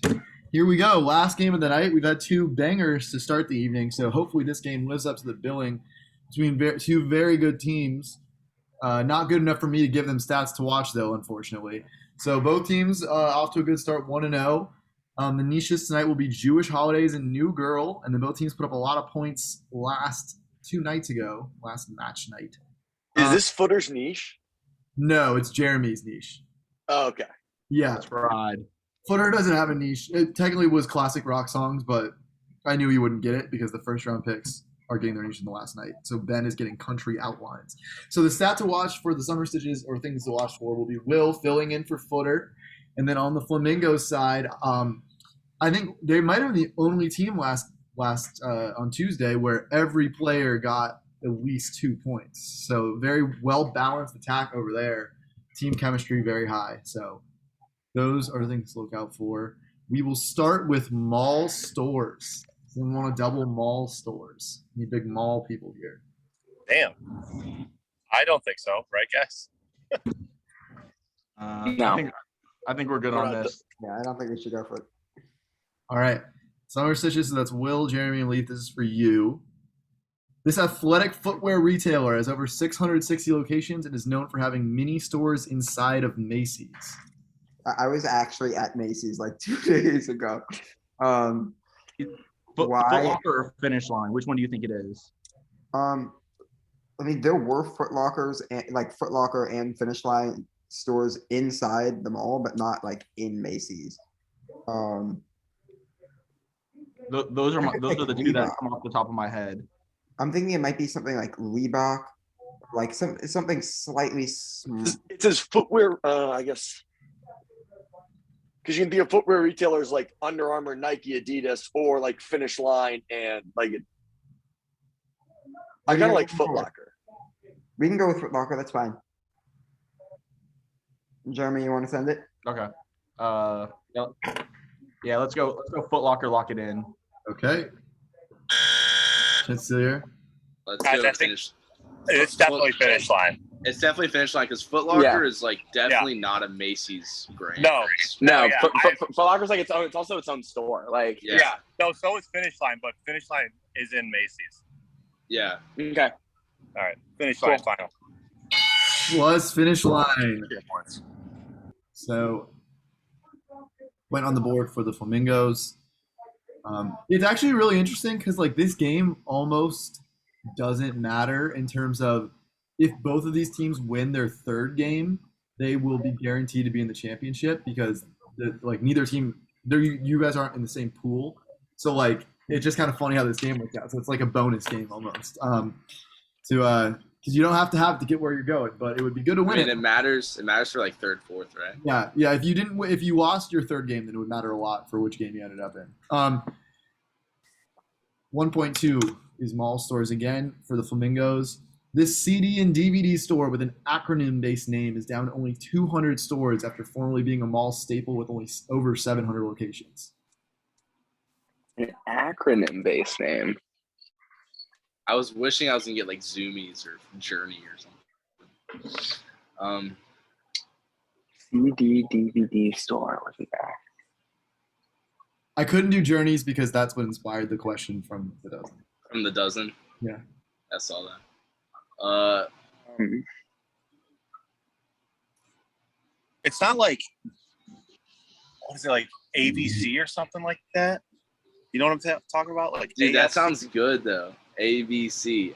right. Here we go. Last game of the night. We've had two bangers to start the evening, so hopefully this game lives up to the billing between two very good teams. Not good enough for me to give them stats to watch, though, unfortunately. So both teams off to a good start, 1-0. The niches tonight will be Jewish holidays and New Girl, and then both teams put up a lot of points last match night. Is this Footer's niche? No, it's Jeremy's niche. Oh, okay. Yeah. That's right. Footer doesn't have a niche. It technically was classic rock songs, but I knew he wouldn't get it because the first round picks are getting their niche in the last night. So Ben is getting country outlines. So the stat to watch for the summer stitches or things to watch for will be Will filling in for Footer. And then on the Flamingos side, I think they might have been the only team last on Tuesday where every player got at least 2 points. So very well balanced attack over there. Team chemistry very high. So those are the things to look out for. We will start with mall stores. So we want to double mall stores. Any big mall people here? Damn. I don't think so, right, guys? No. I think we're good on this. Yeah, I don't think we should go for it. All right. Summer stitches, so that's Will, Jeremy, and Leith. This is for you. This athletic footwear retailer has over 660 locations and is known for having mini stores inside of Macy's. I was actually at Macy's like 2 days ago. Foot Why? Locker or Finish Line? Which one do you think it is? I mean, there were Foot Locker and Finish Line stores inside the mall, but not like in Macy's. Those are the two that come off the top of my head. I'm thinking it might be something like Reebok, like something slightly. It says footwear, I guess. Because you can be a footwear retailer like Under Armour, Nike, Adidas, or like Finish Line and like it. I kind of like Foot Locker. We can go with Foot Locker. That's fine. Jeremy, you want to send it? Okay. Yeah, let's go Foot Locker, lock it in. Okay. Chance to hear. Let's Guys, go I think finish. It's definitely Finish Line. It's definitely Finish Line because Foot Locker is like definitely not a Macy's brand. No, No, yeah, Foot Locker's like its own. It's also its own store. Like yeah. No, so is Finish Line, but Finish Line is in Macy's. Yeah. Okay. All right, Finish Line final. Was Finish Line. So went on the board for the Flamingos. It's actually really interesting because like this game almost doesn't matter in terms of if both of these teams win their third game, they will be guaranteed to be in the championship because neither team, you guys aren't in the same pool. So like it's just kind of funny how this game worked out. So it's like a bonus game almost. Because you don't have to get where you're going, but it would be good to win it. It matters. It matters for like third, fourth, right? Yeah. If you lost your third game, then it would matter a lot for which game you ended up in. 1.2 is mall stores again for the Flamingos. This CD and DVD store with an acronym-based name is down to only 200 stores after formerly being a mall staple with only over 700 locations. An acronym-based name. I was wishing I was gonna get like Zoomies or Journey or something. CD DVD store. Looking back. I couldn't do Journeys because that's what inspired the question from the dozen. From the dozen. Yeah. I saw that. It's not like, what is it, like ABC or something like that? You know what I'm talking about? Like, Dude, that AFC? sounds good though. ABC.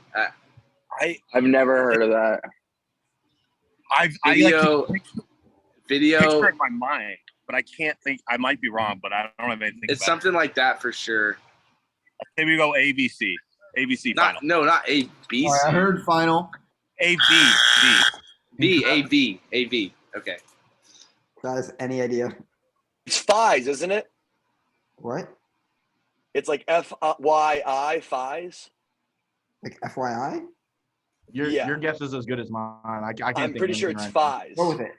I've never heard of that. Video. Picture it in my mind, but I can't think. I might be wrong, but I don't have anything. It's something like that for sure. Maybe we go ABC. ABC final. No, not ABC. All right, I heard final. AB. AV. Okay. Guys, any idea? It's Fies, isn't it? What? It's like FYI Fies. Like FYI? Your guess is as good as mine. I can't. I'm think pretty of sure it's anything right Fies. Go with it.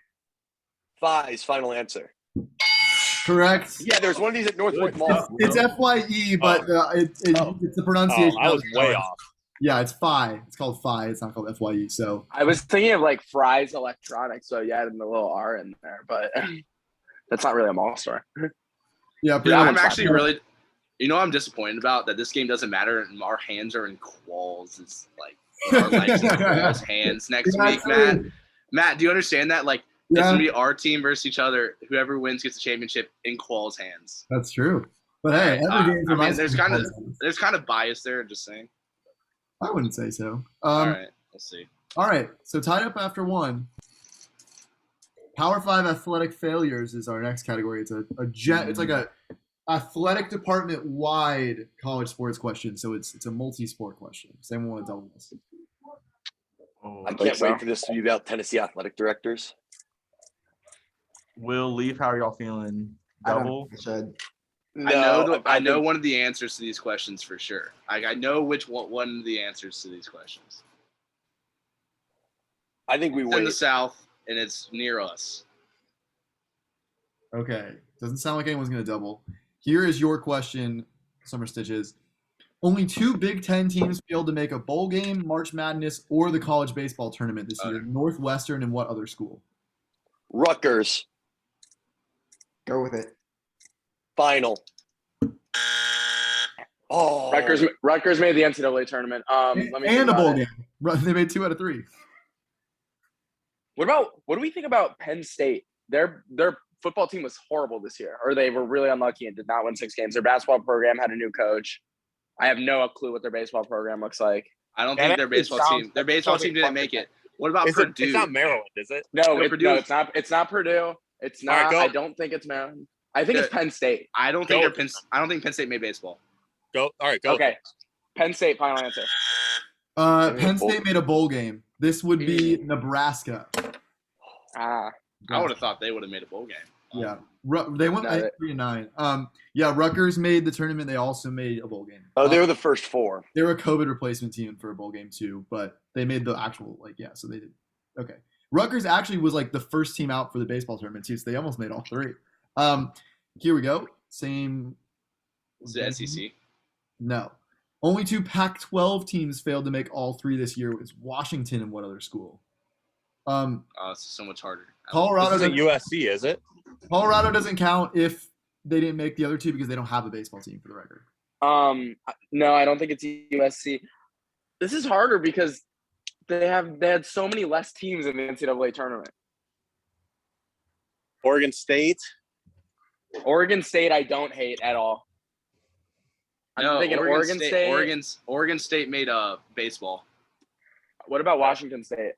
Fies. Final answer. Correct. Yeah, there's one of these at Northpoint Mall. It's FYE, but it's the pronunciation. I was way off. Yeah, it's Phi. It's called Phi. It's not called FYE. So I was thinking of like Fry's Electronics, so you added a little R in there, but that's not really a mall store. Yeah, pretty Yeah, much. I'm actually really. You know, what I'm disappointed about that this game doesn't matter, and our hands are in quals. It's like our legs in quals hands next Yeah, week, Matt. Matt, do you understand that? Like, it's Yeah, gonna be our team versus each other. Whoever wins gets the championship in quals hands. that's true. But hey, Right. every game for I my mean, there's school kind of is close. there's kind of bias there. Just saying. I wouldn't say so. All right, we'll see. All right, so tied up after one. Power 5 athletic failures is our next category. It's like a athletic department wide college sports question. So it's a multi-sport question. Does anyone want to double this? Oh, I can't wait for this to be about Tennessee athletic directors. Will, Leaf, how are y'all feeling? I don't Double? think we should. No, I know think- one of the answers to these questions for sure. I know which one of the answers to these questions. I think we It's in the wait. South, and it's near us. Okay, doesn't sound like anyone's going to double. Here is your question, Summer Stitches. Only 2 Big Ten teams failed to make a bowl game, March Madness, or the college baseball tournament this year. Northwestern and what other school? Rutgers Go with it. final. Oh, Rutgers made the NCAA tournament. Let me think And a about bowl it. game. They made 2 out of 3. What do we think about Penn State? Their football team was horrible this year, or they were really unlucky and did not win 6 games. Their basketball program had a new coach. I have no clue what their baseball program looks like. I don't That think their actually baseball team. Their baseball team didn't make it. What about Purdue? It's not Maryland, is it? No, Purdue- no, it's not. It's not Purdue. It's All right, not. go. I don't think it's Maryland. I think it's Penn State. I don't think Go. I don't think Penn State made baseball. Go. All right, go. Okay, Penn State. Final answer. Penn State made a bowl game. This would be Nebraska. Ah, I would have thought they would have made a bowl game. Yeah, they went No, 3-9. Yeah, Rutgers made the tournament. They also made a bowl game. Oh, they were the first 4. They were a COVID replacement team for a bowl game too, but they made the actual so they did. Okay, Rutgers actually was like the first team out for the baseball tournament too, so they almost made all 3. Here we go. Same. Is it SEC? No, only 2 Pac-12 teams failed to make all 3 this year. It was Washington and what other school? It's so much harder. Colorado. This isn't USC, is it? Colorado doesn't count if they didn't make the other 2 because they don't have a baseball team for the record. no, I don't think it's USC. This is harder because they had so many less teams in the NCAA tournament. Oregon State. Oregon State, I don't hate at all. I'm thinking Oregon State. Oregon State made baseball. What about Washington State?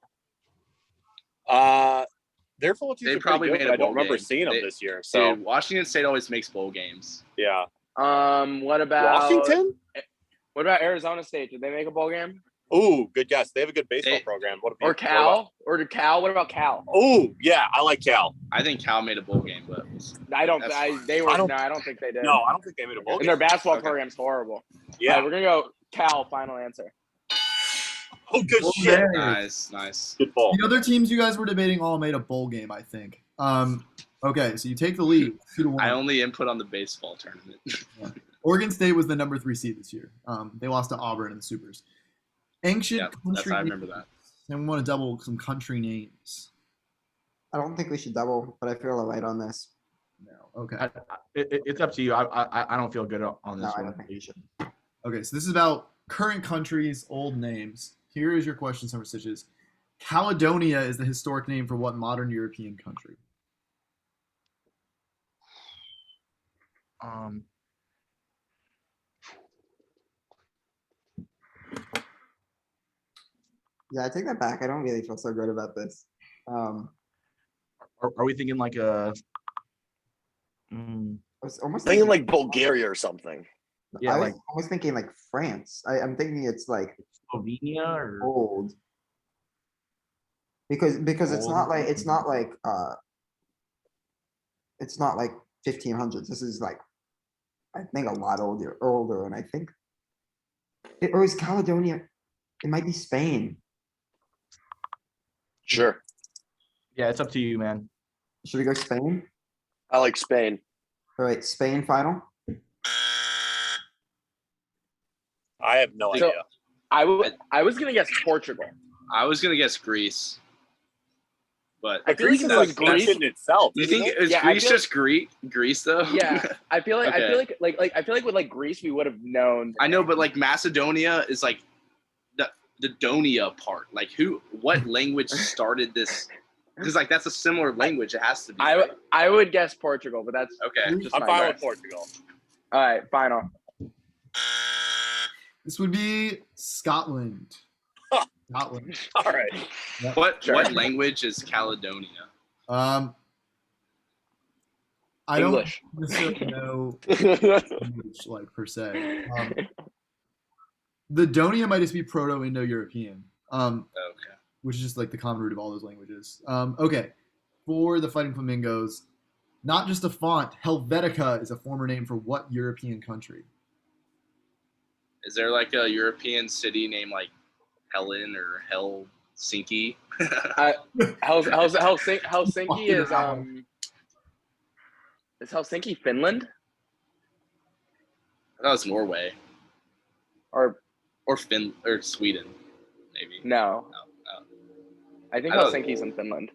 Their full teams They are probably pretty good, made but a I don't bowl remember game. seeing them They- this year. So Dude, Washington State always makes bowl games. yeah, What about Washington. What about Arizona State? Did they make a bowl game? Ooh, good guess. They have a good baseball They- program. What Or Cal? Or Cal? What about Cal? Oh yeah, I like Cal. I think Cal made a bowl game, but I don't. That's I fine. they were. I don't- No, I don't think they did. No, I don't think they made a bowl And game. their basketball Okay. program's horrible. Yeah. We're gonna go Cal. Final answer. Oh, good Well, shit. there. nice. Good ball. The other teams you guys were debating all made a bowl game, I think. Okay, so you take the lead 2-1. I only input on the baseball tournament. Oregon State was the number 3 seed this year. They lost to Auburn in the Supers. Ancient Yeah, that's country. I remember that. And we want to double some country names. I don't think we should double, but I feel alright on this. No. Okay. It's up to you. I don't feel good on No, this I one. don't think we should. Okay, so this is about current countries, old names. Here is your question, Summer Stitches. Caledonia is the historic name for what modern European country? Yeah, I take that back. I don't really feel so good about this. Are we thinking like a? I was almost Thinking thinking like Bulgaria or something. Yeah, I was like almost thinking like France. I'm thinking it's like Slovenia or old. Because it's not like it's not like 1500s. This is like I think a lot older, and I think or is Caledonia? It might be Spain. Sure. yeah, it's up to you, man. Should we go Spain? I like Spain. All right, Spain final. I have no So- idea. I was gonna guess Portugal. I was gonna guess Greece. But I feel like Greece if is it was like Greece, in itself. you isn't think it? is Yeah, I Greece feel- just Greece though? yeah, I feel like Okay. I feel like with like Greece, we would have known. I know, but like Macedonia is like the Donia part. Like what language started this? Because like that's a similar language. It has to be. Right? I would guess Portugal, but that's Okay. just I'm my fine guess. with Portugal. All right, final. This would be Scotland. Huh. Scotland. All right. What Sure. what language is Caledonia? I don't English. necessarily know language, like per se. The Donia might just be Proto-Indo-European, Okay. which is just like the common root of all those languages. Okay, for the Fighting Flamingos, not just a font, Helvetica is a former name for what European country? Is there like a European city named like Helen or Helsinki? Helsinki is around. Is Helsinki Finland I thought it was Norway or or Sweden, maybe. no? No. I think I don't- Helsinki's in Finland.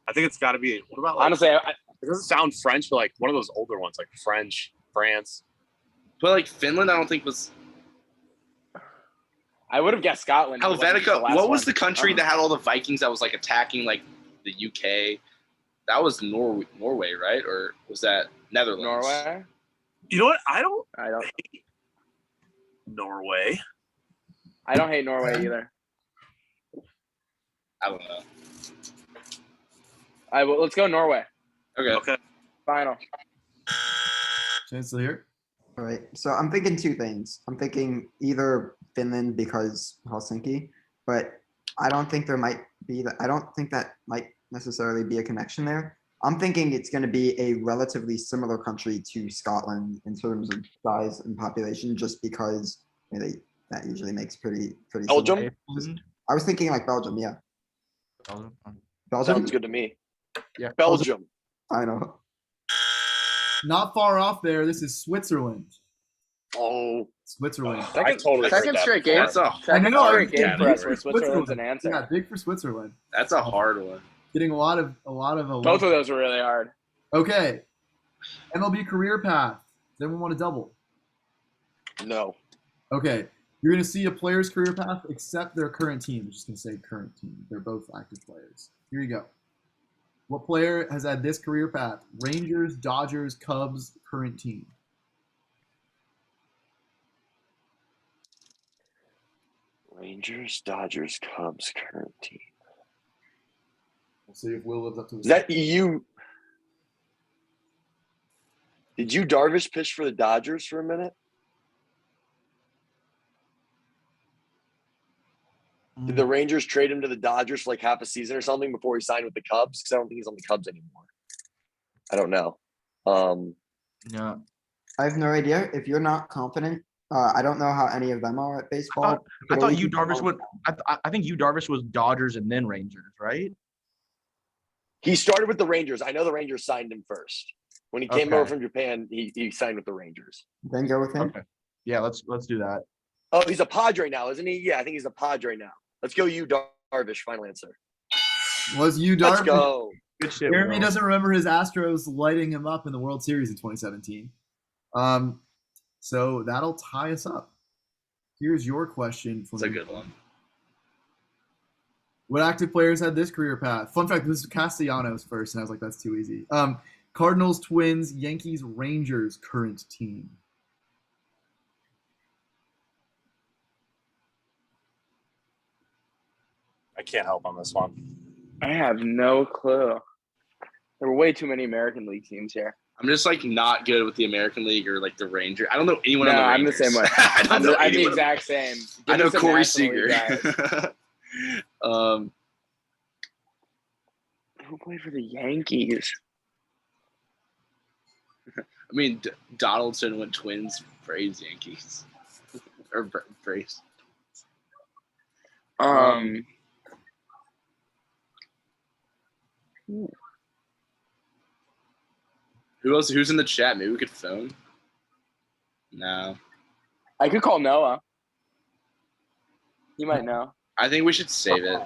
I think it's got to be. What about like? Honestly, It doesn't sound French, but like one of those older ones, like French, France. But like Finland, I don't think was I would have guessed Scotland. It wasn't Helvetica. the last What was one. the country that had all the Vikings that was like attacking like the UK? That was Norway, right? Or was that Netherlands? Norway? You know what? I don't I don't. hate Norway. I don't hate Norway either. I don't know. All right, well, let's go Norway. Okay. Okay. Final. Chancellor here. All right, so I'm thinking two things. I'm thinking either Finland because Helsinki, but I don't think there might be that. I don't think that might necessarily be a connection there. I'm thinking it's going to be a relatively similar country to Scotland in terms of size and population, just because that usually makes pretty. Belgium? similar. Iceland? I was thinking like Belgium, yeah. Belgium? Belgium. Sounds good to me. Yeah. Belgium. I know. Not far off there. This is Switzerland. Oh, Switzerland. I totally heard Second that straight before. game. That's a Second I know, straight yeah, game for us big where for Switzerland's an answer. Yeah, big for Switzerland. That's a hard one. Getting a lot of. Both of those were really hard. Okay. MLB career path. Does everyone want to double? no. Okay. You're going to see a player's career path except their current team. I'm just going to say current team. They're both active players. Here you go. What player has had this career path? Rangers, Dodgers, Cubs, current team. Rangers, Dodgers, Cubs, current team. We'll see if Will lives up to the Is that you? Did you Darvish pitch for the Dodgers for a minute? Did the Rangers trade him to the Dodgers for like half a season or something before he signed with the Cubs? Because I don't think he's on the Cubs anymore. I don't know. Yeah. I have no idea. If you're not confident, I don't know how any of them are at baseball. I Could thought always you be Darvish wrong. would. I think you Darvish was Dodgers and then Rangers, right? He started with the Rangers. I know the Rangers signed him first. When he came Okay. over from Japan, he signed with the Rangers. Then go with him. Okay. Yeah, let's do that. Oh, he's a Padre now, isn't he? Yeah, I think he's a Padre now. Let's go, you Darvish. Final answer. Was you Let's Darvish? go. Good shit. Jeremy Will. doesn't remember his Astros lighting him up in the World Series in 2017. So that'll tie us up. Here's your question. It's a good one. What active players had this career path? Fun fact, this is Castellanos first, and I was like, that's too easy. Cardinals, Twins, Yankees, Rangers, current team. I can't help on this one. I have no clue. There were way too many American League teams here. I'm just like not good with the American League or like the Rangers. I don't know anyone No, on the I'm the Rangers. same way. I don't know I'm the anyone. exact same. I Give know me some Corey National League Seager. guys. Who played for the Yankees? I mean, Donaldson went Twins, Braves, Yankees, or Braves. Who else? Who's in the chat? Maybe we could phone. No, I could call Noah. He might know. I think we should save it.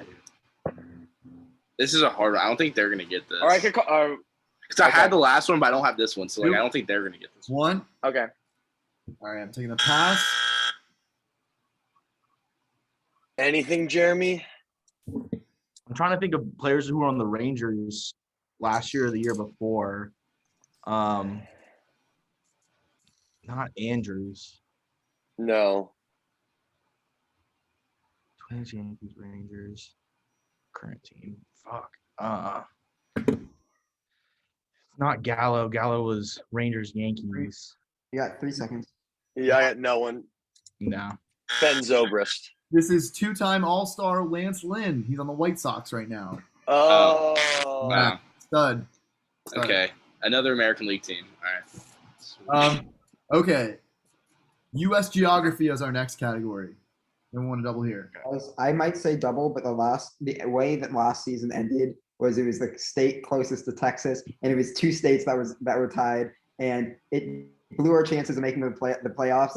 This is a hard one. I don't think they're gonna get this. Or I could call. Because I okay. had the last one, but I don't have this one, so like I don't think they're gonna get this one. One. Okay. All right, I'm taking the pass. Anything, Jeremy? I'm trying to think of players who were on the Rangers last year or the year before. Not Andrews. No. Twins, Yankees, Rangers. Current team. Fuck. Not Gallo. Gallo was Rangers, Yankees. You got 3 seconds. Yeah, I got no one. No. Ben Zobrist. This is two-time All-Star Lance Lynn. He's on the White Sox right now. Oh. Wow. Stud. Okay. Another American League team. All right. Okay. U.S. geography is our next category. Then we want to double here. I might say double, but the way that last season ended was it was the state closest to Texas, and it was 2 states that were tied, and it blew our chances of making the playoffs.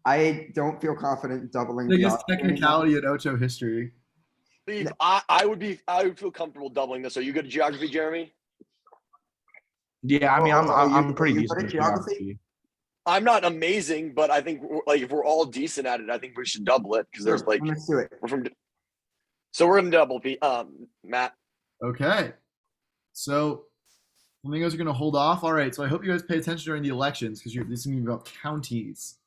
I don't feel confident doubling. Biggest technicality in Ocho history. Steve, I would feel comfortable doubling this. Are you good at geography, Jeremy? Yeah, I mean, I'm pretty you decent good at at geography? geography. I'm not amazing, but I think like if we're all decent at it, I think we should double it because there's like Let's do it. So we're gonna double Matt. Okay. So Flamingos are going to hold off. All right. So I hope you guys pay attention during the elections because this is going to be about counties.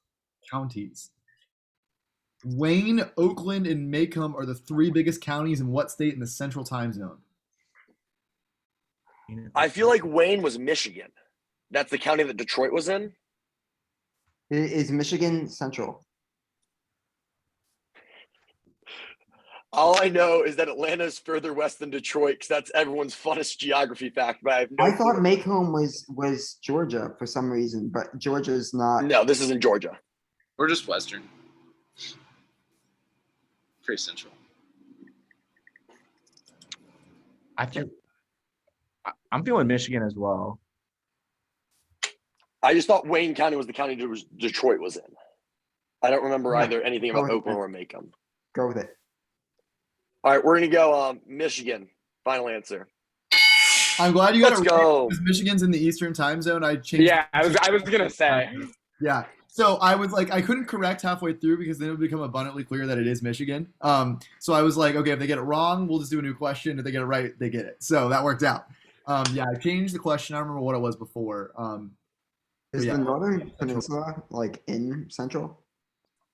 Wayne, Oakland, and Macomb are the 3 biggest counties in what state in the Central Time Zone? I feel like Wayne was Michigan. That's the county that Detroit was in. Is Michigan Central? All I know is that Atlanta is further west than Detroit because that's everyone's funnest geography fact. But I have no I thought clue. Macomb was Georgia for some reason, but Georgia's not. No, this is in Georgia. We're just Western. Pretty central. I'm feeling Michigan as well. I just thought Wayne County was the county Detroit was in. I don't remember Yeah, either anything go about with Oakland that. or Macomb. Go with it. All right, we're gonna go Michigan. Final answer. I'm glad you got Let's it right go. because Michigan's in the Eastern Time Zone. I changed. Yeah, I was gonna say. Yeah. So I was like, I couldn't correct halfway through because then it would become abundantly clear that it is Michigan. So I was like, okay, if they get it wrong, we'll just do a new question. If they get it right, they get it. So that worked out. Yeah, I changed the question. I don't remember what it was before. Is yeah. the Northern Peninsula like in Central?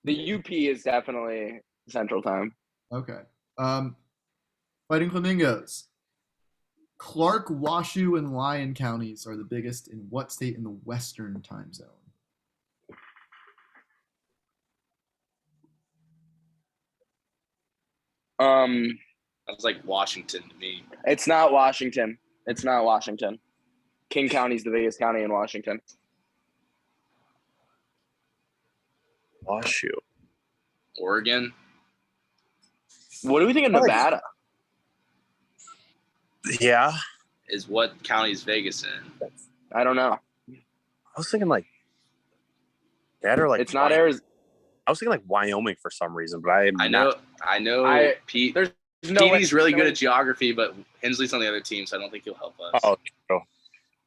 The UP is definitely Central Time. Okay. Fighting Flamingos. Clark, Washoe, and Lyon counties are the biggest in what state in the Western Time Zone? That's like Washington to me. It's not Washington. King County's the biggest county in Washington. Washoe. Oregon. What do we think of Nevada? Yeah. Is what county is Vegas in? I don't know. I was thinking like that or like It's not Arizona. I was thinking like Wyoming for some reason, but I know. Pete. There's no Petey's really good at geography, but Hensley's on the other team, so I don't think he'll help us. Oh,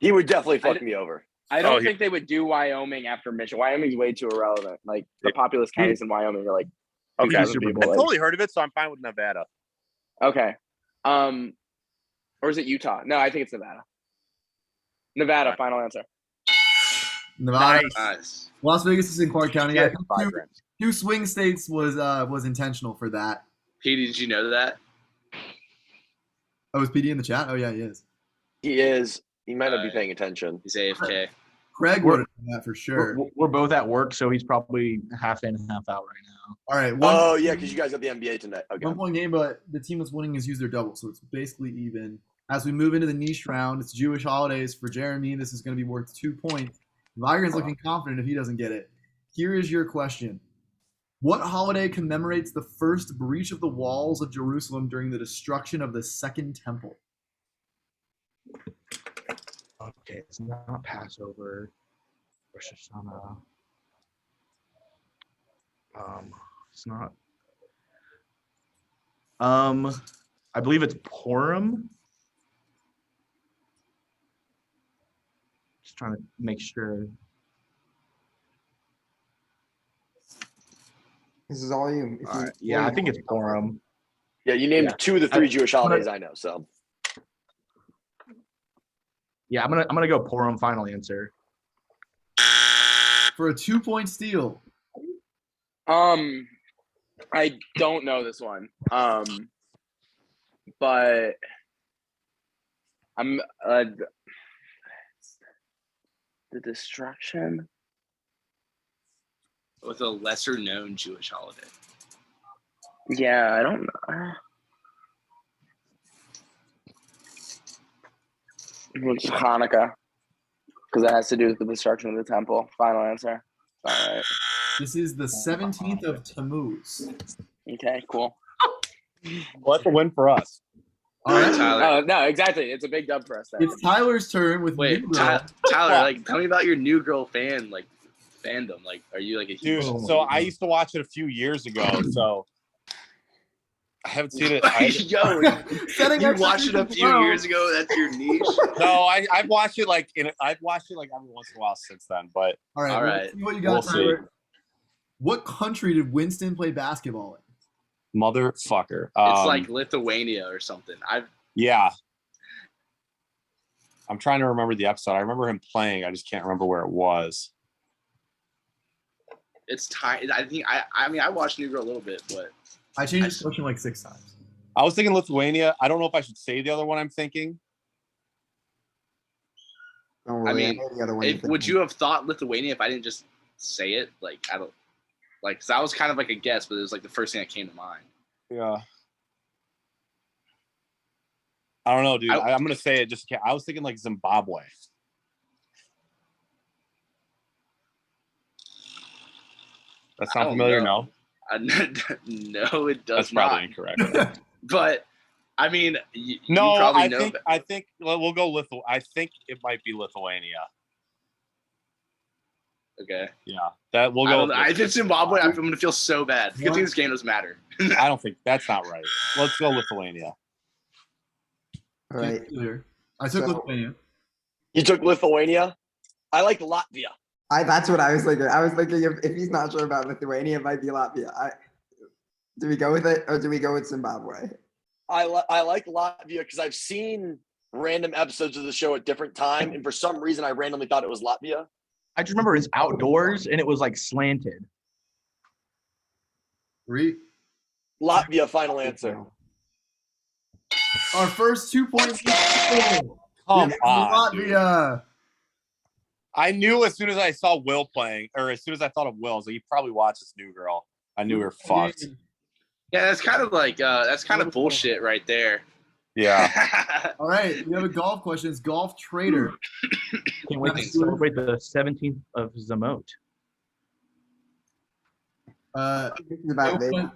He would definitely fuck me over. I don't think they would do Wyoming after Michigan. Wyoming's way too irrelevant. Like the populous counties in Wyoming are like okay. I I've totally heard of it, so I'm fine with Nevada. Okay. Or is it Utah? No, I think it's Nevada. Nevada, Right. Final answer. Nevada. Nice. Las Vegas is in Clark County. Yeah, I think two swing states was intentional for that. Petey, did you know that? Oh, is PD in the chat? Oh yeah, he is. He is. He might not be paying attention. He's AFK. Craig would have done that for sure. We're both at work, so he's probably half in, half out right now. All right. Oh yeah, because you guys got the NBA tonight. Okay. 1 point game, but the team that's winning has used their double, so it's basically even. As we move into the niche round, it's Jewish holidays for Jeremy. This is going to be worth 2 points. Vigeran's looking confident if he doesn't get it. Here is your question. What holiday commemorates the first breach of the walls of Jerusalem during the destruction of the Second Temple? Okay, it's not Passover. Rosh Hashanah. It's not. I believe it's Purim. Just trying to make sure. This is all you. If All you right. Yeah, I think it's Purim. Yeah, you named Yeah. 2 of the 3 Jewish I'm gonna- holidays I know. So Yeah, I'm gonna go Purim. Final answer. For a 2-point steal. I don't know this one. But I'm the destruction. With a lesser known Jewish holiday. Yeah, I don't know. It's Hanukkah, because it has to do with the destruction of the temple. Final answer. All right. This is the 17th of Tammuz. Okay, cool. Well, that's a win for us. All right. Tyler. No, exactly. It's a big dub for us there. It's Tyler's turn with Wait, New Girl. Tyler, like, tell me about your New Girl fandom. Like, are you like a Dude, huge? so I used to watch it a few years ago, so I haven't seen it. Yo, Setting you watched it a few up years ago. That's your niche. No, I've watched it I've watched it like every once in a while since then. But All right. All Let's right. see what you got, We'll see. Tyler. What country did Winston play basketball in? motherfucker, It's like Lithuania or something. yeah. I'm trying to remember the episode. I remember him playing. I just can't remember where it was. It's time. I think I mean I watched New Girl a little bit, but I changed this question like 6 times. I was thinking Lithuania. I don't know if I should say the other one I'm thinking. Don't worry, I mean, know the other one you're would thinking. you have thought Lithuania if I didn't just say it? Like I don't like. Cause that was kind of like a guess, but it was like the first thing that came to mind. Yeah. I don't know, dude. I'm gonna say it just. I was thinking like Zimbabwe. That I sound don't familiar? know. No. No, it does That's probably not. incorrect. But I mean, you No, probably I know. think I think we'll go I think it might be Lithuania. Okay. Yeah, that we'll I go. don't know. If it's Zimbabwe, I'm gonna feel so bad. Good thing this game doesn't matter. I don't think that's not right. Let's go Lithuania. All right. I took So- Lithuania. you took Lithuania. I like Latvia. That's what I was thinking. I was thinking if he's not sure about Lithuania, it might be Latvia. Do we go with it or do we go with Zimbabwe? I like Latvia because I've seen random episodes of the show at different time, and for some reason I randomly thought it was Latvia. I just remember it's outdoors and it was like slanted. 3. Latvia, final answer. Our first 2 points. Come on. Latvia. I knew as soon as I saw Will playing, or as soon as I thought of Will, so he probably watches New Girl. I knew we were fucked. Yeah, that's kind of like that's kind of bullshit right there. Yeah. All right. We have a golf question. It's Golf Trader. Can't wait to celebrate the 17th of Zemot. This is about big.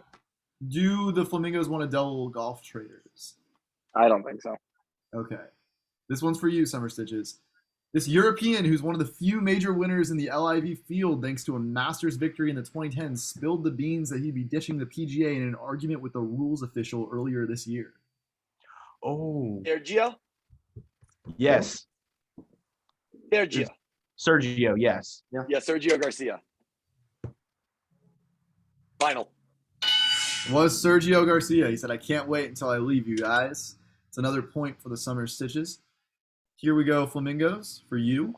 Do the Flamingos want to double Golf Traders? I don't think so. Okay. This one's for you, Summer Stitches. This European, who's one of the few major winners in the LIV field thanks to a Masters victory in the 2010s, spilled the beans that he'd be ditching the PGA in an argument with the rules official earlier this year. Oh, Sergio? yes. Sergio. Sergio, yes. Yeah, Sergio Garcia. Final. Was Sergio Garcia. He said, I can't wait until I leave you guys. It's another point for the Summer Stitches. Here we go, Flamingos, for you.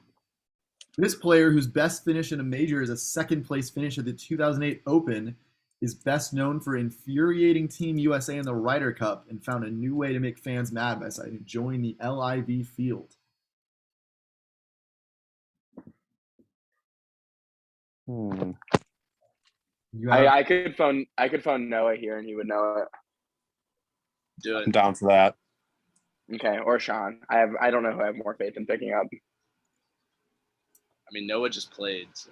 This player, whose best finish in a major is a second-place finish at the 2008 Open, is best known for infuriating Team USA in the Ryder Cup and found a new way to make fans mad by deciding to join the LIV field. You have, I could phone Noah here and he would know it. Do I'm it. down for that. Okay, or Sean. I don't know who I have more faith in picking up. I mean, Noah just played. So.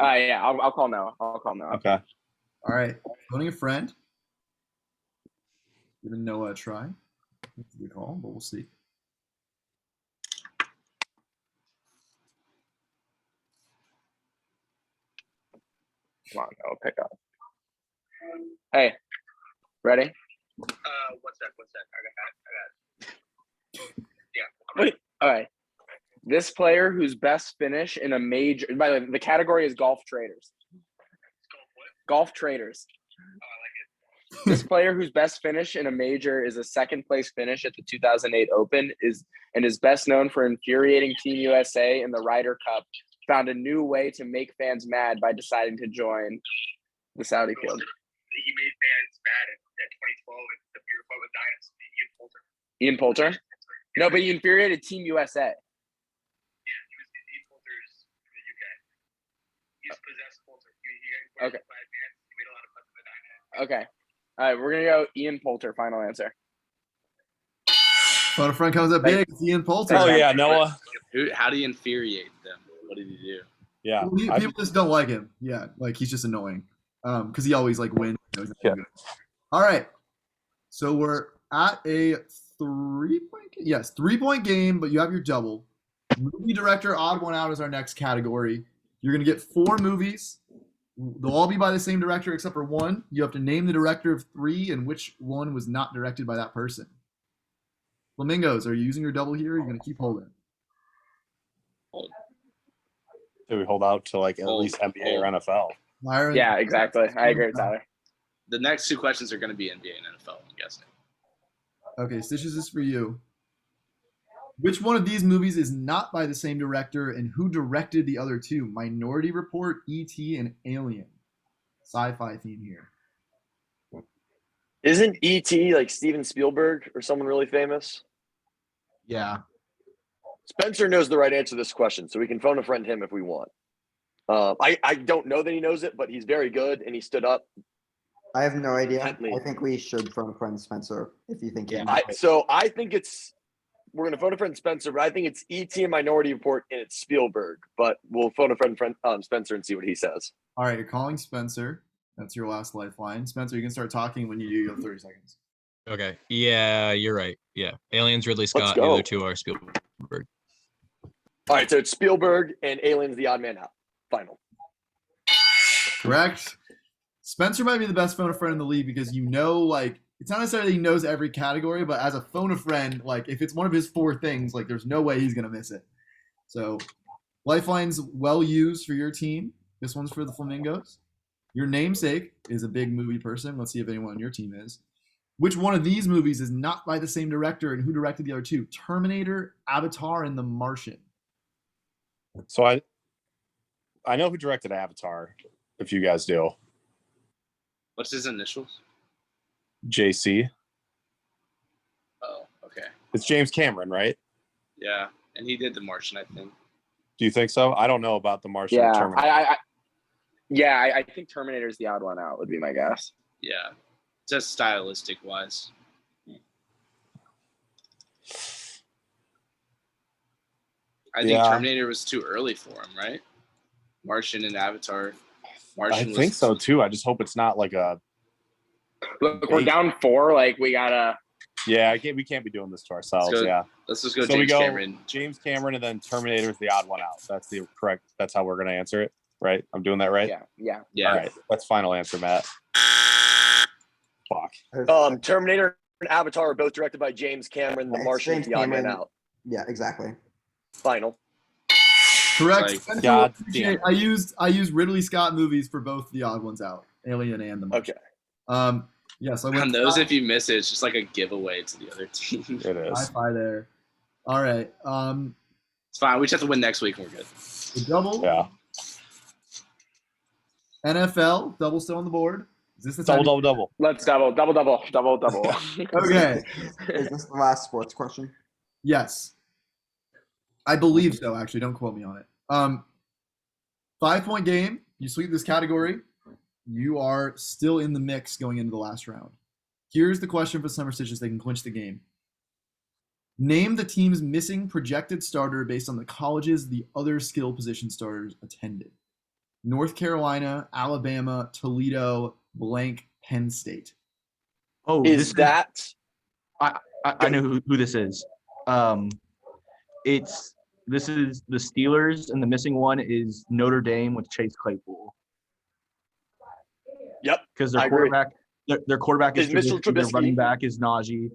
Yeah, I'll call Noah. Okay. all right, phoning a friend. Giving Noah a try. That's a good call, but we'll see. Come on, Noah, pick up. Hey, ready? What's that? I got it. Yeah. Wait. All right. This player whose best finish in a major. By the way, the category is golf traders. Golf traders. This player whose best finish in a major is a second place finish at the 2008 Open is best known for infuriating Team USA in the Ryder Cup. Found a new way to make fans mad by deciding to join the Saudi field. He made fans mad at 2012 at the Beer Pub Dynasty. Ian Poulter? No, but he infuriated Team USA. Yeah, he was Ian Poulter's from the UK. He's possessed Poulter. He Okay. fans. He made a lot of fun of the Dynasty. Okay. All right, we're gonna go Ian Poulter. Final answer. Phone a friend comes up big. It's Ian Poulter. Oh yeah, Noah. How do you infuriate them? What did he do? Yeah. People just don't like him. Yeah, like he's just annoying. Because he always like wins. Yeah. All right. So we're at a 3-point game. Yes, 3-point game, but you have your double. Movie director, odd one out is our next category. You're gonna get 4 movies. They'll all be by the same director except for one. You have to name the director of 3 and which one was not directed by that person. Flamingos, are you using your double here? Or are you going to keep holding? Do we hold out to like at least NBA or NFL? Myron? Yeah, exactly. I agree with Tyler. The next 2 questions are going to be NBA and NFL, I'm guessing. Okay, Stitches is for you. Which one of these movies is not by the same director, and who directed the other 2? Minority Report, E.T., and Alien. Sci-fi theme here. Isn't E.T. like Steven Spielberg or someone really famous? Yeah. Spencer knows the right answer to this question, so we can phone a friend him if we want. I don't know that he knows it, but he's very good, and he stood up. I have no idea. Intently. I think we should phone a friend Spencer if you think. Yeah. I think it's we're gonna phone a friend Spencer, but I think it's E.T. and Minority Report, and it's Spielberg. But we'll phone a friend Spencer and see what he says. All right, you're calling Spencer. That's your last lifeline. Spencer, you can start talking when you have 30 seconds. Okay. Yeah, you're right. Yeah. Aliens, Ridley Scott. The go. other 2 are Spielberg. All right, so it's Spielberg and Alien's the odd man out. Final. Correct. Spencer might be the best phone a friend in the league because like it's not necessarily he knows every category, but as a phone a friend, like if it's one of his 4 things, like there's no way he's gonna miss it. So Lifeline's well used for your team. This one's for the Flamingos. Your namesake is a big movie person. Let's see if anyone on your team is. Which one of these movies is not by the same director, and who directed the other 2? Terminator, Avatar, and The Martian. So I know who directed Avatar, if you guys do. What's his initials? JC. Oh, okay. It's James Cameron, right? Yeah, and he did The Martian, I think. Do you think so? I don't know about The Martian. Yeah, or Terminator. I think Terminator's the odd one out would be my guess. Yeah, just stylistic wise. I think Terminator was too early for him, right? Martian and Avatar. I think so too. I just hope it's not like a. Look, we're down 4. Like we gotta. Yeah, we can't be doing this to ourselves. Let's just go. So James Cameron. James Cameron, and then Terminator is the odd one out. That's the correct. That's how we're gonna answer it, right? I'm doing that right. Yeah. All right, that's final answer, Matt. Fuck. Terminator and Avatar are both directed by James Cameron. The It's Martian is James the odd man Cameron. out. Yeah, exactly. Final. Correct. Like, Spencer, God appreciate- damn. I used Ridley Scott movies for both the odd ones out, Alien and The Martian. Okay. Yes, I On went those, if you miss it, it's just like a giveaway to the other team. It is. High there. All right. It's fine. We just have to win next week and we're good. The double. Yeah. NFL double still on the board. Is this the time? Double. Let's double. Okay. Is this the last sports question? Yes. I believe so. Actually, don't quote me on it. 5-point game. You sweep this category. You are still in the mix going into the last round. Here's the question for Summer Stitches. They can clinch the game. Name the team's missing projected starter based on the colleges the other skill position starters attended. North Carolina, Alabama, Toledo, blank, Penn State. Oh, Is that I know who this is. This is the Steelers, and the missing one is Notre Dame with Chase Claypool. Yep, Because I their agree. quarterback Their quarterback is Is Mitchell Trubisky, their Trubisky. running back is Najee.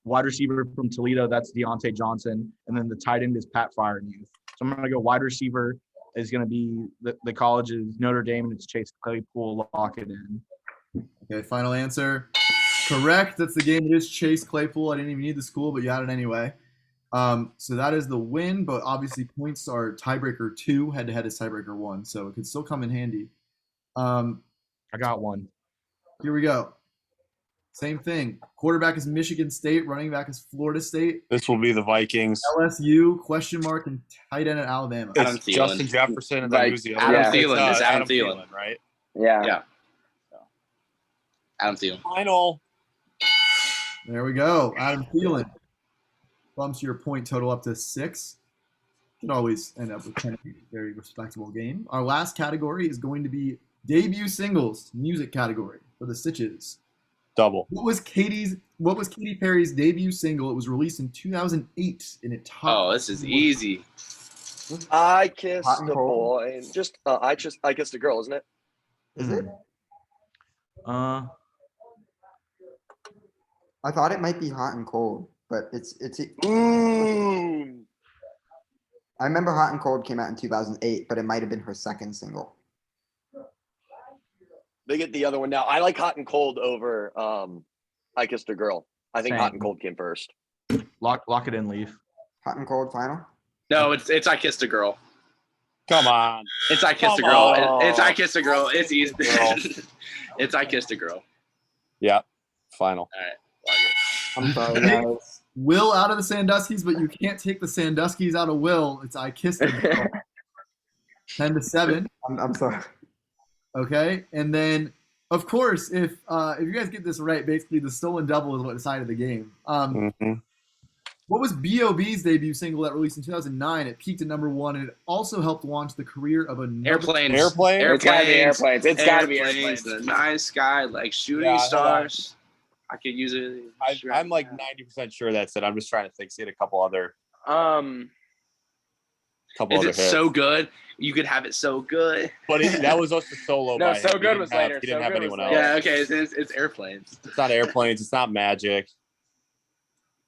Wide receiver from Toledo, that's Deontay Johnson. And then the tight end is Pat Fryermuth. So I'm going to go wide receiver is going to be the college is Notre Dame, and it's Chase Claypool. Lock it in. Okay, final answer. Correct. That's the game. It is Chase Claypool. I didn't even need the school, but you had it anyway. So that is the win, but obviously points are tiebreaker 2, head-to-head is tiebreaker 1, so it could still come in handy. I got one. Here we go. Same thing. Quarterback is Michigan State. Running back is Florida State. This will be the Vikings. LSU, question mark, and tight end at Alabama. Adam It's Thielen. Justin Jefferson and then Like, who's the Adam other? Thielen. It's, It's Adam Thielen. right? Yeah. Yeah. Adam Thielen. Final. There we go. Adam Thielen bumps your point total up to 6. Can always end up with 10. Very respectable game. Our last category is going to be debut singles, music category for the Stitches. Double. What was Katy Perry's debut single? It was released in 2008, and it topped. Oh, this is easy. I kissed Hot and a cold. boy. And just I kissed a girl, isn't it? Is it? Uh, I thought it might be hot and cold, but it's. Ooh. I remember Hot and Cold came out in 2008, but it might have been her second single. They get the other one now. I like Hot and Cold over I Kissed a Girl. I think Hot Same. and Cold came first. lock it in, Leaf. Hot and Cold final. No, it's I Kissed a Girl. Come on. It's I Kissed a Come Girl. on. It's I Kissed a Girl. It's easy. Girl. It's I Kissed a Girl. Yeah. Final. I'm sorry, guys. Will out of the Sandusky's, but you can't take the Sandusky's out of Will. It's I Kissed a Girl. 10-7. I'm sorry. Okay, and then of course, if you guys get this right, basically the stolen double is what decided the game. Mhm. What was B.O.B.'s debut single that released in 2009? It peaked at number 1, and it also helped launch the career of another. Airplanes. Airplane? It's gotta be airplanes. It's gotta be Airplanes. airplanes. The night sky, like shooting Yeah, hold on. stars. I could use it. I'm like 90% sure that's it. I'm just trying to think. See a couple other Is it hits. so good? You could have it so good. But that was also solo. No, by So him. Good He was didn't have- later. He didn't So have Good anyone was else. later. Yeah, okay. It's airplanes. It's not airplanes. It's not magic.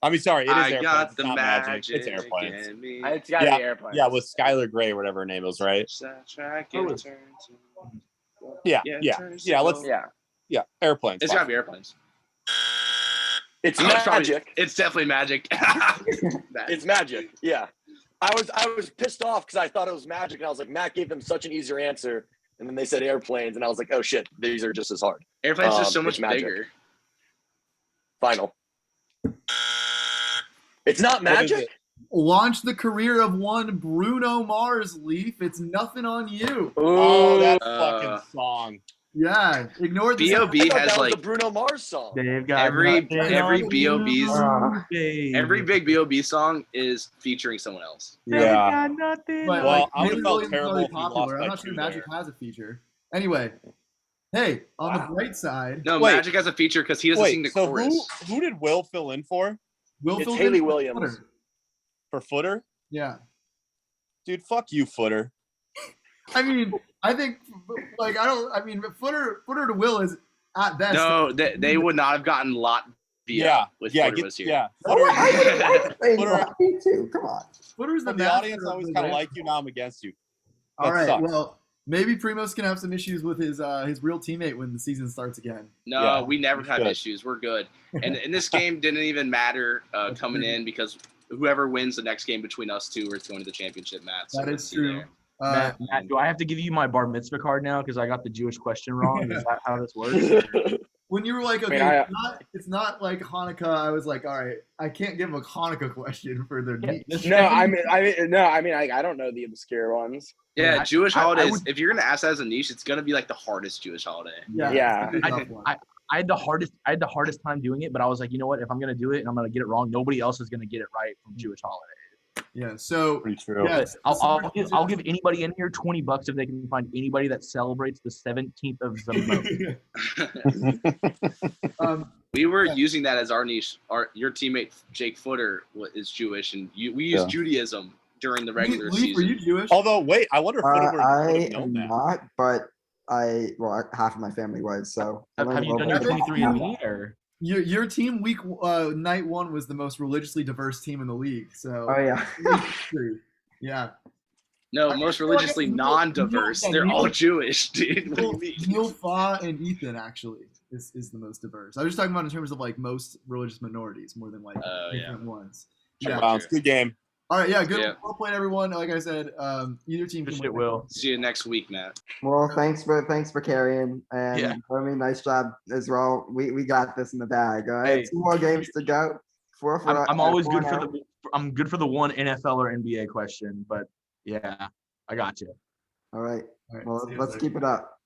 I mean, sorry, it is I airplanes. got It's the not magic. It's magic airplanes. in me. It's gotta Yeah, be airplanes. Yeah, with Skylar Gray, whatever her name is, right? Yeah, let's Yeah. airplanes. It's gotta be airplanes. It's Oh, it's probably- magic. It's definitely magic. It's magic. Yeah. I was pissed off because I thought it was magic, and I was like, Matt gave them such an easier answer, and then they said airplanes, and I was like, oh shit, these are just as hard. Airplanes just so It's much magic. bigger. Final. It's not What is magic. it? Launch the career of one Bruno Mars, Leaf. It's Nothing on You. Oh, that Uh, fucking song. Yeah, ignore the B.O.B. I thought has that was like a Bruno Mars song. They've got Every nothing on B.O.B.'s you, baby. every big B.O.B. song is featuring someone else. They've Yeah. got nothing But on Well, like, I would've Haley felt Williams is terrible really if we lost popular. I'm by not sure 2 Magic there. has a feature. Anyway, hey, on the bright side, No, Wait. Magic has a feature because he doesn't sing the Wait, so chorus. who did Will fill in for? Will It's filled Haley in for Williams. Footer. For Footer? Yeah, Dude, fuck you, Footer. I mean, I think like I don't. I mean, Footer to Will is at best. No, they would not have gotten Latvia with Footer was here. Yeah. Oh, Footer, I would have liked to say Put her- Latvia too. Come on. Footer's the but the master audience of always the kind of band. like you. Now I'm against you. All That right, sucks. well, maybe Primos can have some issues with his real teammate when the season starts again. No, Yeah, we never have good. issues. We're good. And this game didn't even matter coming in because whoever wins the next game between us two is going to the championship match. So That we'll is see true. there. Matt, do I have to give you my bar mitzvah card now because I got the Jewish question wrong? Is that how this works? When you were like, okay, I mean, it's not like Hanukkah, I was like, all right, I can't give a Hanukkah question for their Yeah, niche. this- No, I don't know the obscure ones. Yeah, I- Jewish I holidays. would- If you're gonna ask that as a niche, it's gonna be like the hardest Jewish holiday. Yeah. it's a tough one. I had the hardest time doing it, but I was like, you know what? If I'm gonna do it and I'm gonna get it wrong, nobody else is gonna get it right from Jewish holiday. Yeah, so Pretty true. yes, I'll give anybody in here $20 if they can find anybody that celebrates the 17th of Zimot. We were using that as our niche. Your teammate Jake Footer is Jewish, and we use Yeah. Judaism during the regular Leaf, are you season. Jewish? Although, wait, I wonder if Footer would I have known am that. not, but half of my family was. So I Have learned you a done little your bit. 23andMe or? Your team night one was the most religiously diverse team in the league. So Oh yeah. yeah. No, I most feel like religiously Neil- non-diverse. yeah, They're all Neil- Jewish, dude. What do you mean? Neil Fa and Ethan actually is the most diverse. I was just talking about in terms of like most religious minorities more than like different ones. Yeah. Wow, it's a good game. All right. Yeah. Good. Yeah. Well played, everyone. Like I said, either team Good can shit, win. Will. See you next week, Matt. Well, thanks for carrying, and Yeah. Jeremy, nice job as well. We got this in the bag. All right, Hey. 2 more games to go. I'm always good for 4-0. I'm good for the one NFL or NBA question, but yeah, I got you. All right. All right, Well, see you let's later. keep it up.